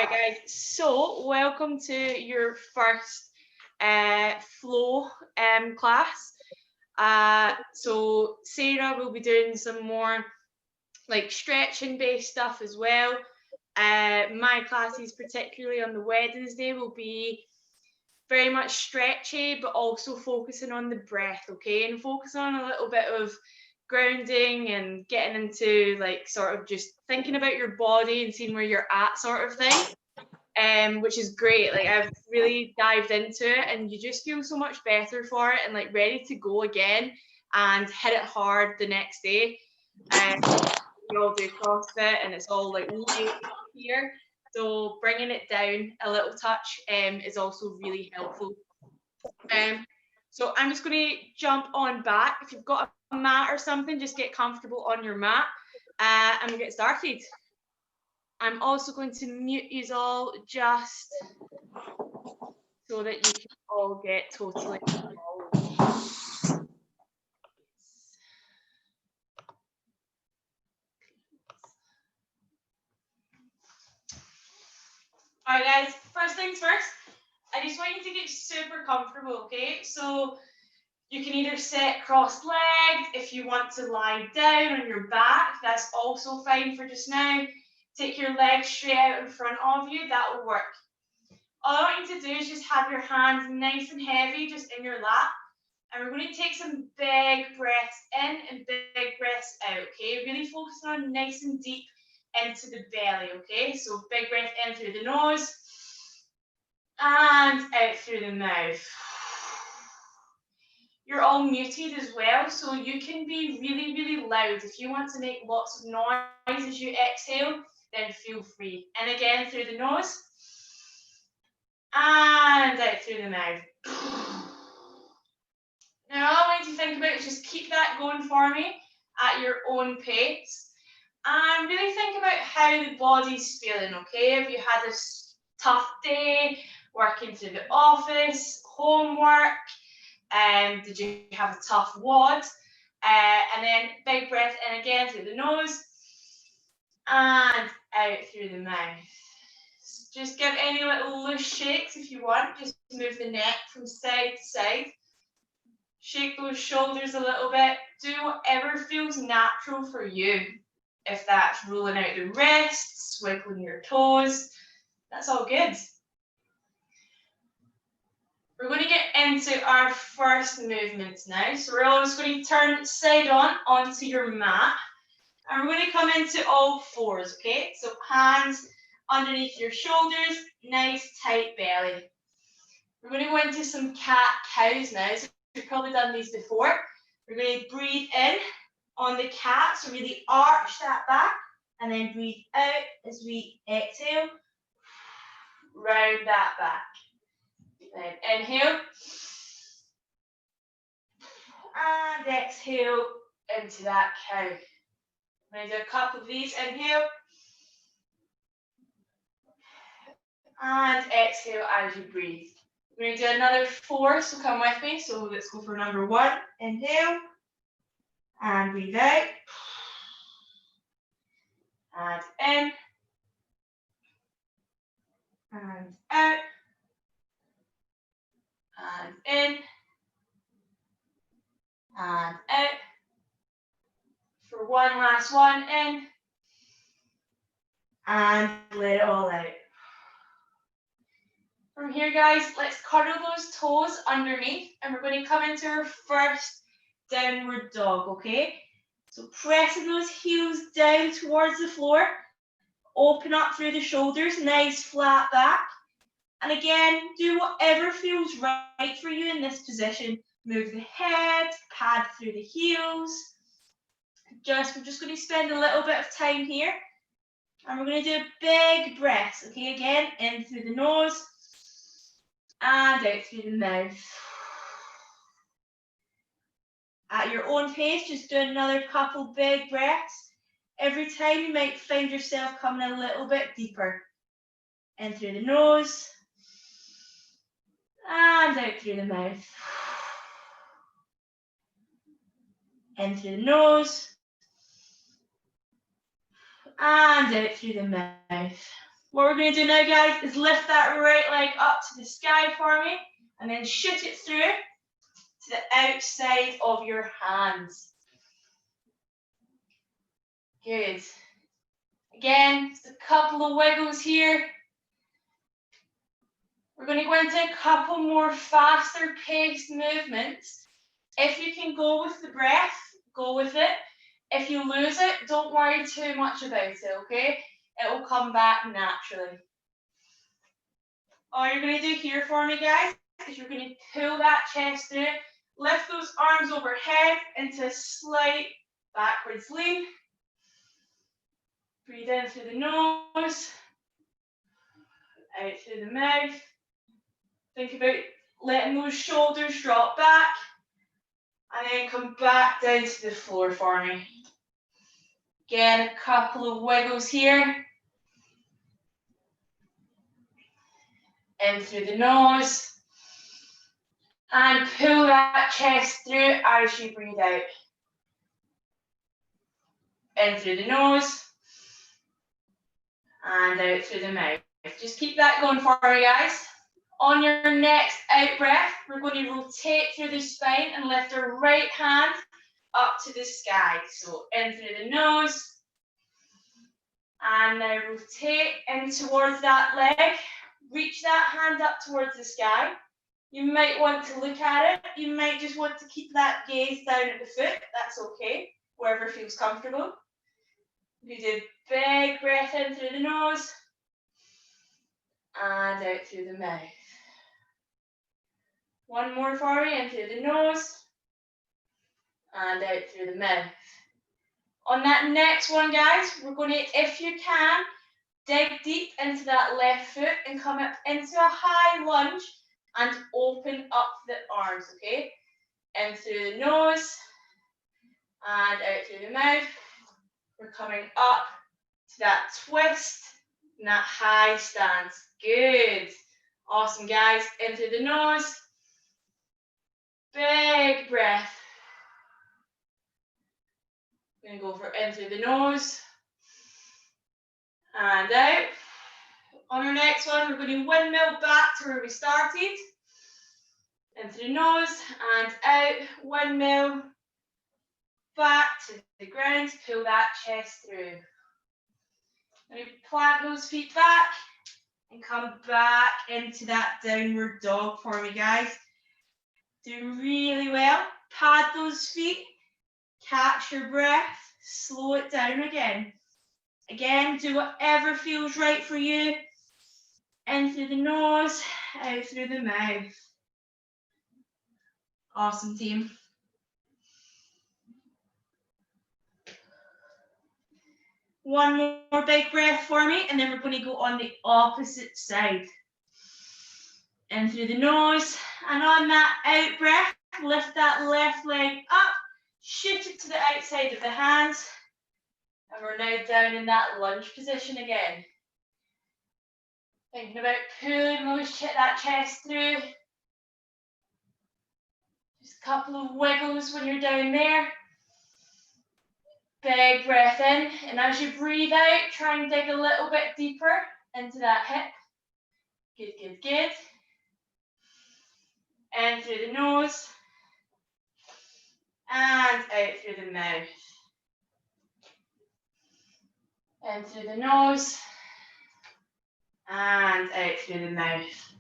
Right, guys, so welcome to your first flow class. So Sarah will be doing some more like stretching based stuff as well. My classes, particularly on the Wednesday, will be very much stretchy, but also focusing on the breath, okay? And focusing on a little bit of grounding and getting into like sort of just thinking about your body and seeing where you're at sort of thing. Which is great. Like I've really dived into it and you just feel so much better for it and like ready to go again and hit it hard the next day. We all do CrossFit and it's all like light up here. So bringing it down a little touch is also really helpful. So I'm just going to jump on back. If you've got a mat or something, just get comfortable on your mat and we'll get started. I'm also going to mute you all just so that you can all get totally involved. All right, guys, first things first, I just want you to get super comfortable, okay? So you can either sit cross-legged. If you want to lie down on your back, that's also fine for just now. Take your legs straight out in front of you, that will work. All I want you to do is just have your hands nice and heavy just in your lap. And we're going to take some big breaths in and big breaths out, okay? Really focusing on nice and deep into the belly, okay? So big breath in through the nose and out through the mouth. You're all muted as well, so you can be really, really loud. If you want to make lots of noise as you exhale, then feel free. And again, through the nose and out through the mouth. Now, all I want you to think about is just keep that going for me at your own pace. And really think about how the body's feeling, okay? Have you had a tough day, working through the office, homework? Did you have a tough WOD? And then big breath in again through the nose and out through the mouth. Just give any little loose shakes if you want. Just move the neck from side to side. Shake those shoulders a little bit. Do whatever feels natural for you. If that's rolling out the wrists, wiggling your toes, that's all good. We're going to get into our first movements now. So we're all just going to turn side on onto your mat. And we're going to come into all fours, okay? So hands underneath your shoulders, nice tight belly. We're going to go into some cat-cows now. So you've probably done these before. We're going to breathe in on the cat, so really arch that back, and then breathe out as we exhale, round that back. Then inhale, and exhale into that cow. I'm going to do a couple of these. Inhale, and exhale as you breathe. We're going to do another 4, so come with me. So let's go for number 1. Inhale, and breathe out. And in. And out. And in. And out. For one last one, in. And let it all out. From here, guys, let's curl those toes underneath, and we're going to come into our first downward dog, okay? So pressing those heels down towards the floor, open up through the shoulders, nice flat back. And again, do whatever feels right for you in this position. Move the head, pad through the heels. We're just going to spend a little bit of time here. And we're going to do big breaths, okay? Again, in through the nose and out through the mouth. At your own pace, just do another couple big breaths. Every time you might find yourself coming a little bit deeper. In through the nose and out through the mouth. In through the nose and out through the mouth. What we're going to do now, guys, is lift that right leg up to the sky for me and then shoot it through to the outside of your hands. Good. Again, just a couple of wiggles here. We're going to go into a couple more faster paced movements. If you can go with the breath, go with it. If you lose it, don't worry too much about it, okay? It will come back naturally. All you're going to do here for me, guys, is you're going to pull that chest through, lift those arms overhead into a slight backwards lean. Breathe in through the nose, out through the mouth. Think about letting those shoulders drop back, and then come back down to the floor for me. Again, a couple of wiggles here. In through the nose. And pull that chest through as you breathe out. In through the nose. And out through the mouth. Just keep that going for me, guys. On your next out breath, we're going to rotate through the spine and lift our right hand up to the sky. So in through the nose. And now rotate in towards that leg. Reach that hand up towards the sky. You might want to look at it. You might just want to keep that gaze down at the foot. That's okay, wherever feels comfortable. You do a big breath in through the nose and out through the mouth. One more for me, in through the nose and out through the mouth. On that next one, guys, we're going to, if you can, dig deep into that left foot and come up into a high lunge and open up the arms, okay? In through the nose and out through the mouth. We're coming up to that twist and that high stance. Good. Awesome, guys. In through the nose. Big breath. We're going to go for in through the nose. And out. On our next one, we're going to windmill back to where we started. In through the nose and out. Windmill back to the ground. Pull that chest through. Now plant those feet back and come back into that downward dog for me, guys. Do really well. Pad those feet. Catch your breath. Slow it down again. Again, do whatever feels right for you. In through the nose, out through the mouth. Awesome, team. One more big breath for me, and then we're going to go on the opposite side. In through the nose, and on that out breath, lift that left leg up, shoot it to the outside of the hands, and we're now down in that lunge position again. Thinking about pulling that chest through. Just a couple of wiggles when you're down there. Big breath in, and as you breathe out, try and dig a little bit deeper into that hip. Good, good, good. In through the nose, and out through the mouth. In through the nose, and out through the mouth.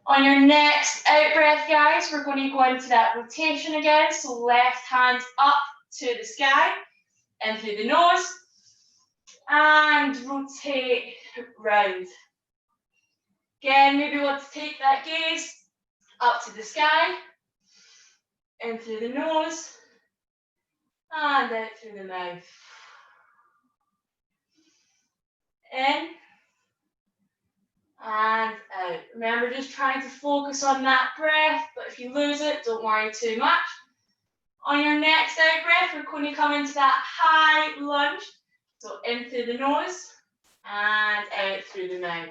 On your next out breath, guys, we're going to go into that rotation again. So left hand up to the sky, in through the nose, and rotate round. Again, maybe you want to take that gaze up to the sky, in through the nose, and out through the mouth. In, and out. Remember, just trying to focus on that breath, but if you lose it, don't worry too much. On your next out breath, we're going to come into that high lunge. So in through the nose, and out through the mouth.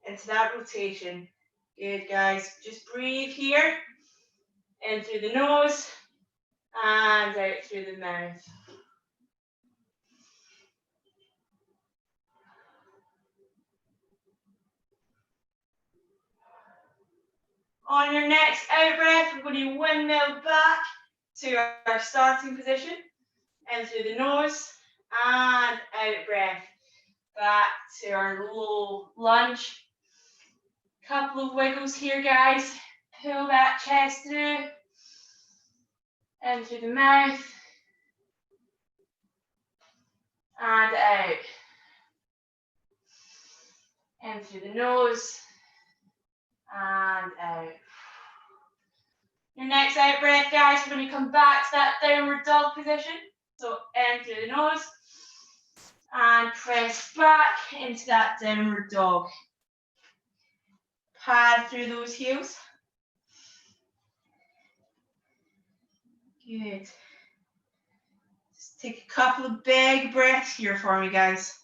Into that rotation. Good, guys. Just breathe here. In through the nose, and out through the mouth. On your next out breath, we're going to windmill back to our starting position. In through the nose and out breath. Back to our low lunge. Couple of wiggles here, guys. Pull that chest through. In through the mouth. And out. In through the nose. And out. Your next out breath, guys, we're going to come back to that downward dog position. So in through the nose. And press back into that downward dog. Pad through those heels. Good. Just take a couple of big breaths here for me, guys.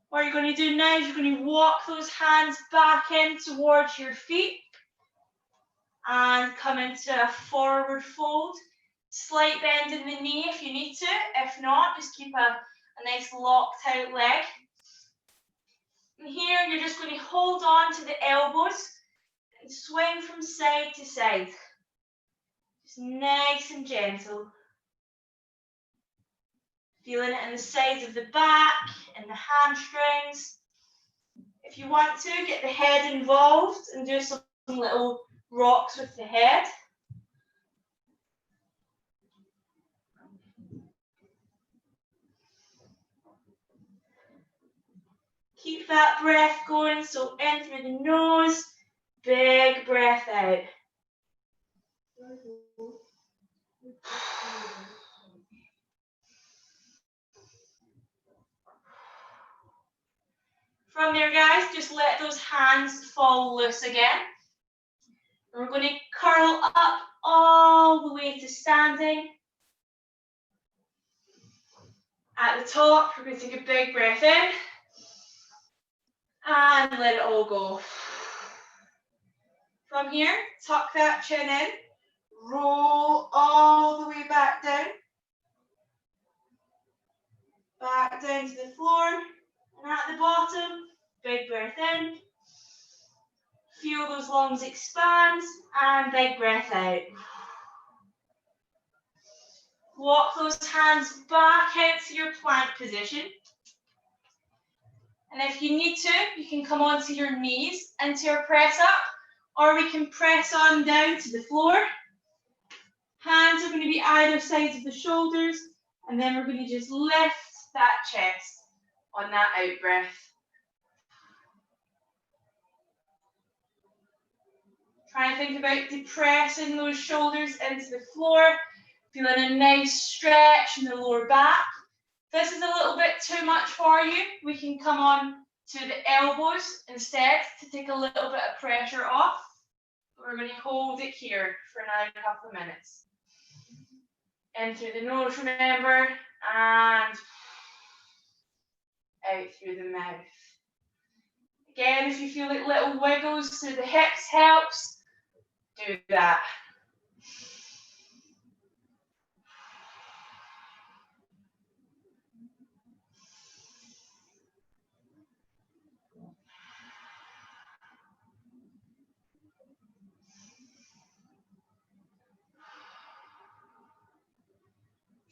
What you're going to do now is you're going to walk those hands back in towards your feet and come into a forward fold. Slight bend in the knee if you need to. If not, just keep a nice locked out leg. And here you're just going to hold on to the elbows and swing from side to side. Just nice and gentle. Feeling it in the sides of the back and the hamstrings. If you want to, get the head involved and do some little rocks with the head. Keep that breath going, so in through the nose, big breath out. From there, guys, just let those hands fall loose again. And we're going to curl up all the way to standing. At the top, we're going to take a big breath in. And let it all go. From here, tuck that chin in. Roll all the way back down. Back down to the floor. And at the bottom, big breath in. Feel those lungs expand and big breath out. Walk those hands back out to your plank position. And if you need to, you can come onto your knees into your press up, or we can press on down to the floor. Hands are going to be either side of the shoulders, and then we're going to just lift that chest on that out breath. Try and think about depressing those shoulders into the floor, feeling a nice stretch in the lower back. If this is a little bit too much for you, we can come on to the elbows instead to take a little bit of pressure off. We're going to hold it here for another couple of minutes. In through the nose, remember, and out through the mouth. Again, if you feel like little wiggles through the hips helps, do that.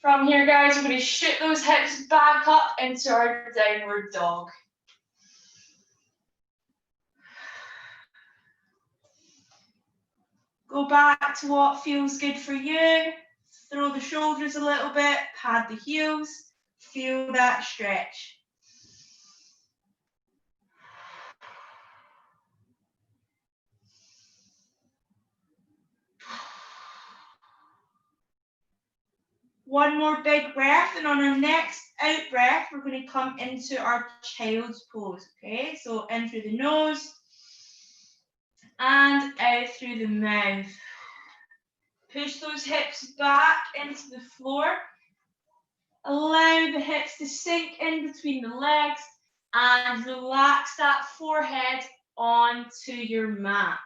From here, guys, we're going to shoot those hips back up into our downward dog. Go back to what feels good for you. Throw the shoulders a little bit, pad the heels, feel that stretch. One more big breath, and on our next out breath, we're going to come into our child's pose, okay? So in through the nose and out through the mouth. Push those hips back into the floor. Allow the hips to sink in between the legs and relax that forehead onto your mat.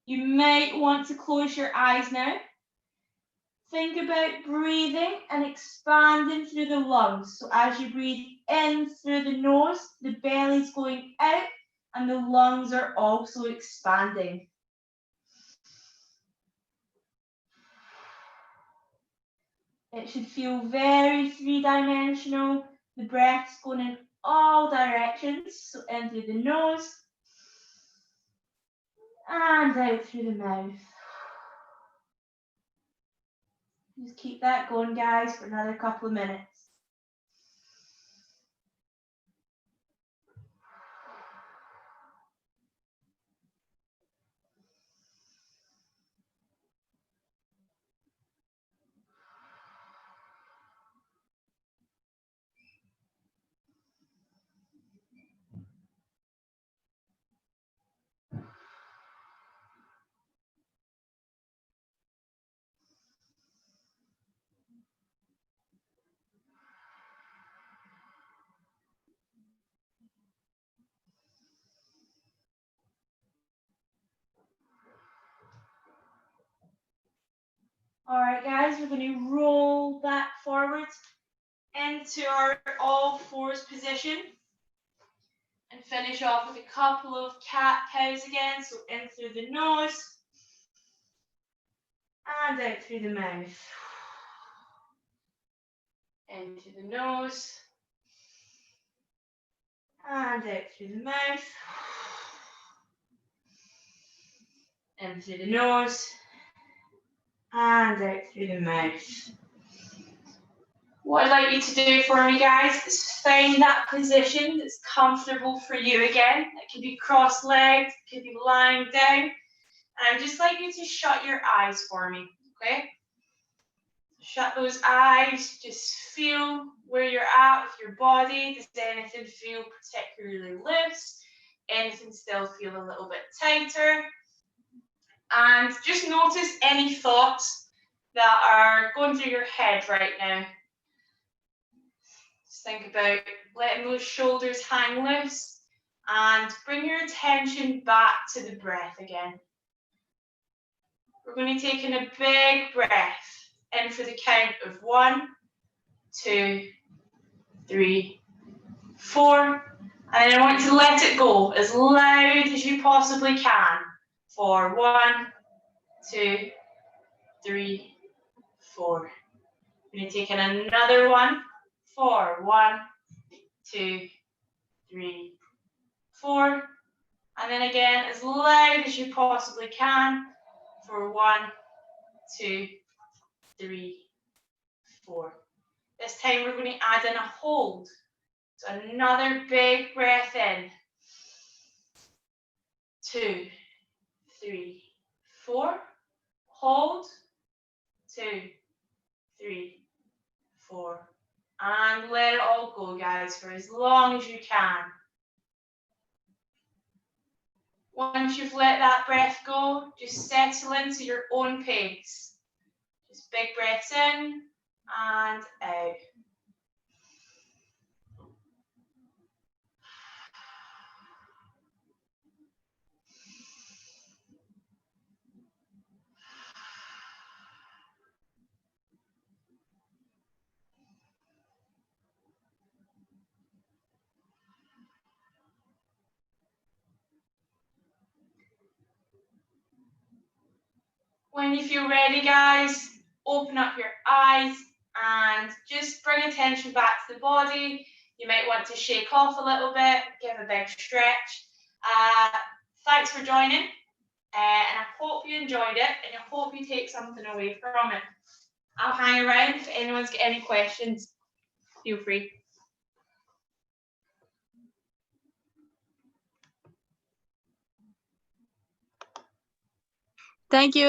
You might want to close your eyes now. think about breathing and expanding through the lungs. So as you breathe in through the nose, the belly's going out and the lungs are also expanding. It should feel very three-dimensional. The breath's going in all directions. So in through the nose and out through the mouth. Just keep that going, guys, for another couple of minutes. All right, guys, we're going to roll back forward into our all fours position and finish off with a couple of cat cows again. So in through the nose and out through the mouth. In through the nose and out through the mouth. In through the nose and out through the mouth. What I'd like you to do for me, guys, is find that position that's comfortable for you again. It could be cross-legged, it could be lying down. And I'd just like you to shut your eyes for me, okay? Shut those eyes, just feel where you're at with your body. Does anything feel particularly loose? Anything still feel a little bit tighter? And just notice any thoughts that are going through your head right now. Just think about letting those shoulders hang loose and bring your attention back to the breath again. We're going to take in a big breath in for the count of 1, 2, 3, 4. And then I want you to let it go as loud as you possibly can for 1, 2, 3, 4. We're going to take in another one for 1, 2, 3, 4. And then again, as loud as you possibly can for 1, 2, 3, 4. This time we're going to add in a hold. So another big breath in. 2, 3, 4. Hold. 2, 3, 4. And let it all go, guys, for as long as you can. Once you've let that breath go, just settle into your own pace. Just big breaths in and out. When you feel ready, guys, open up your eyes and just bring attention back to the body. You might want to shake off a little bit, give a big stretch. Thanks for joining, and I hope you enjoyed it, and I hope you take something away from it. I'll hang around if anyone's got any questions. Feel free. Thank you,